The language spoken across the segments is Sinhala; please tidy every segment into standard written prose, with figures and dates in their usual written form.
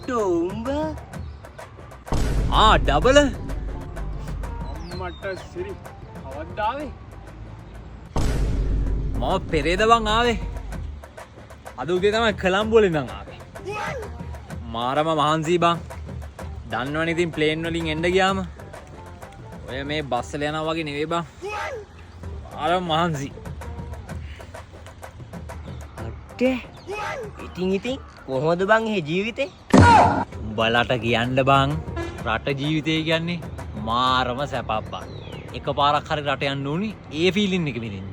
ඩෝම්බ ඩබල අම්මට සිරි කවද්දාවේ මම පෙරේද බං ආවේ අද උදේ තමයි කොළඹ ඉඳන් ආවේ මාරම මහන්සි බං දන්නවනේ ඉතින් ප්ලේන් වලින් එන්න ගියාම ඔය මේ බස් වල යනවා වගේ නෙවෙයි බං අර මහන්සි ඉතින් කොහොමද බං එහෙ ජීවිතේ උඹලට කියන්න බං රට ජීවිතය කියන්නේ මාරම සැපක් බං එකපාරක් හරි රට යන්න ඕනි ඒ ෆීලින් එක විඳින්න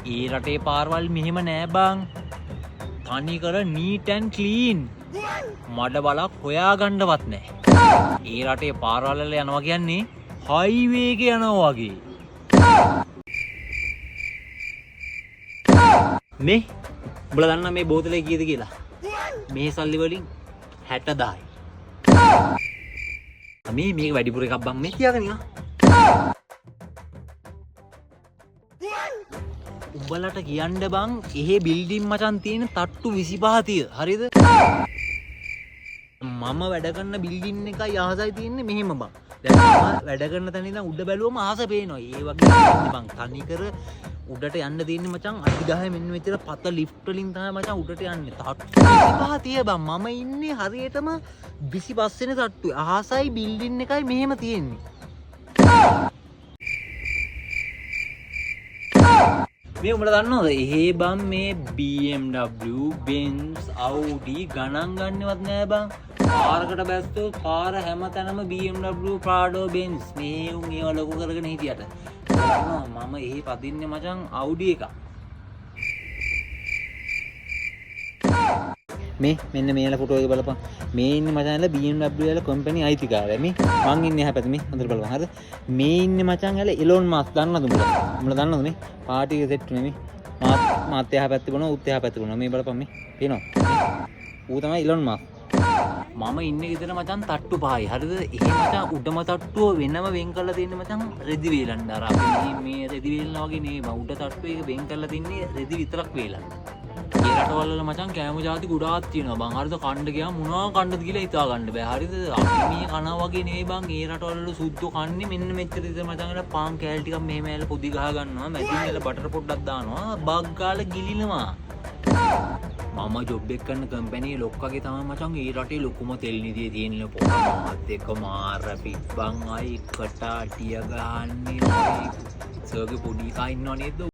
ඒ රටේ පාරවල් මෙහෙම නෑ බං තනි කර නීට් ඇන්ඩ් ක්ලීන් මඩ බලක් හොයාගන්නවත් නෑ ඒ රටේ පාරවල් වල යනවා කියන්නේ හයිවේ එකේ යනවා වගේ මේ උඹලා දන්නා මේ බෝතලේ කීයද කියලා මේ සල්ලි වලින් 60000යි මේක වැඩිපුර එකක් බං මේ කියාගෙන ඉන්න උඹලට කියන්න බං එහෙ බිල්ඩින් මචන් තියෙන තට්ටු 25 හරිද මම වැඩ කරන බිල්ඩින් එකයි අහසයි තියෙන්නේ මෙහෙම බං දැන් මම වැඩ කරන තැන ඉඳන් උඩ බැලුවම අහස පේනවා ඒ වගේ බං තනි කර උඩට යන්න තියෙන්නේ මචං අඩි 10 මෙන්න මෙච්චර පත ලිෆ්ට් වලින් තමයි මචං උඩට යන්නේ තට්ටු 25 බං මම ඉන්නේ හරියටම 25 වෙනි තට්ටුවේ අහසයි බිල්ඩින් එකයි මෙහෙම තියෙන්නේ මේ උඹලා දන්නවද එහෙ බං මේ BMW Benz Audi ගණන් ගන්නවත් නෑ බං කාරකට බැස්සෝ කාර හැම තැනම BMW Prado Benz මේ උන් ඒව ලොකු කරගෙන හිටියට මම එහෙ පදින්නේ මචං Audi එක මේ මෙන්න මේල ෆොටෝ එක බලපන් මේ ඉන්නේ මචං BMW වල කම්පැනි අයිතිකාරයා මේ මං ඉන්නේ එහා පැත්තේ මේ හොඳට බලපන් හරිද මේ ඉන්නේ මචං එලෝන් මාස්ක් දන්නවද උඹලා දන්නවද මේ පාටි එක සෙට් නෙමෙයි මාත් එහා පැත්තේ බොනවා උත් එහා පැත්තේ බොනවා මේ බලපන් මේ පේනවා ඌ තමයි එලෝන් මාස්ක් මම ඉන්නේ ගෙදර මචං තට්ටු පහයි හරිද එහෙම මචං උඩම තට්ටුව වෙනම වෙන් කරලා තියෙන්නේ මචං රෙදි වේලන්න අර අපි මේ රෙදි වේලනවා වගේ නෙවෙයි මම උඩ තට්ටුව එක වෙන් කරලා තින්නේ රෙදි විතරක් වේලන්න ඒ රටවල් වල මචං කෑම જાති ගොඩාක් තියෙනවා බං හරිද කණ්ඩ ගියාම මොනවා කණ්ඩද කියලා හිතා ගන්න බෑ හරිද අපි මේ කනවා වගේ නෙවෙයි බං ඒ රටවල් වල සුද්ධ කන්නේ මෙන්න මෙච්චර ඉතින් මචං අර පාන් කෑල් ටිකක් මෙහෙම ඇල පොඩි ගහ ගන්නවා මැදින් ඇල බටර් පොඩ්ඩක් දානවා බග් ගාලා ගිලිනවා මම ජොබ් එක කරන කම්පැනි ලොක්කගේ තමයි මචං ඒ රටේ ලොකුම තෙල් නිදිය තියෙන පොඩ්ඩක් එක මාර පිට්බං අයි කටාටිය ගහන්නේ සර්ගේ පොඩි කා ඉන්නව නේද